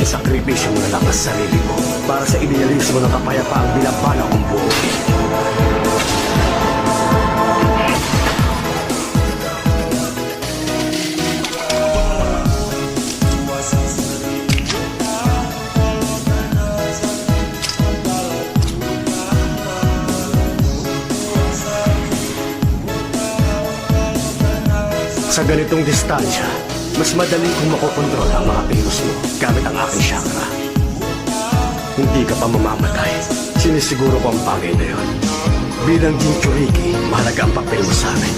Isakripisyo mo na lang ang sarili mo para sa idealismo ng kapayapaang binabana kong buo. Sa ganitong distansya, mas madali kong makokontrol ang mga kilos mo gamit ang aking chakra. Hindi ka pa mamamatay. Sinisiguro ko ang bagay na yun. Bilang Jinchuriki, mahalaga ang papel mo sa akin.